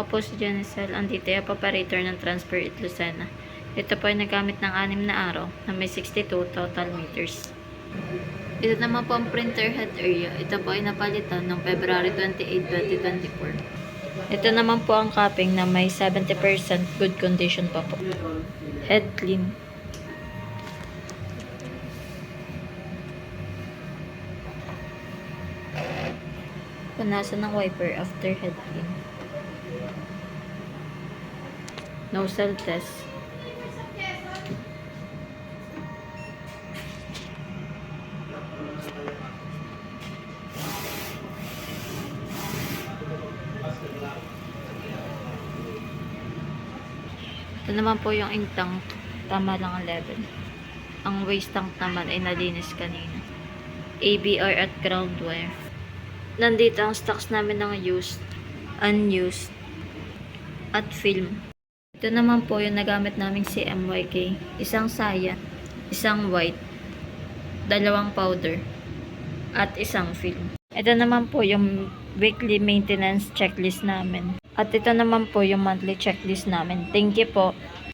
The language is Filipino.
Ako po si Janicel, ang detail operator ng Transfer It Lucena. Ito po ay nagamit ng 6 na araw na may 62 total meters. Ito naman po ang printer head area. Ito po ay napalitan noong February 28, 2024. Ito naman po ang capping na may 70% good condition pa po. Head clean. Punasan ng wiper after head clean. Nozzle test. Ito naman po yung ink tank. Tama lang ang level. Ang waste tank naman ay nalinis kanina. ABR at ground wire. Nandito ang stocks namin ng used, unused, at film. Ito naman po yung nagamit naming CMYK. Isang saya, isang white, 2 powder, at isang film. Ito naman po yung weekly maintenance checklist namin. At ito naman po yung monthly checklist namin. Thank you po.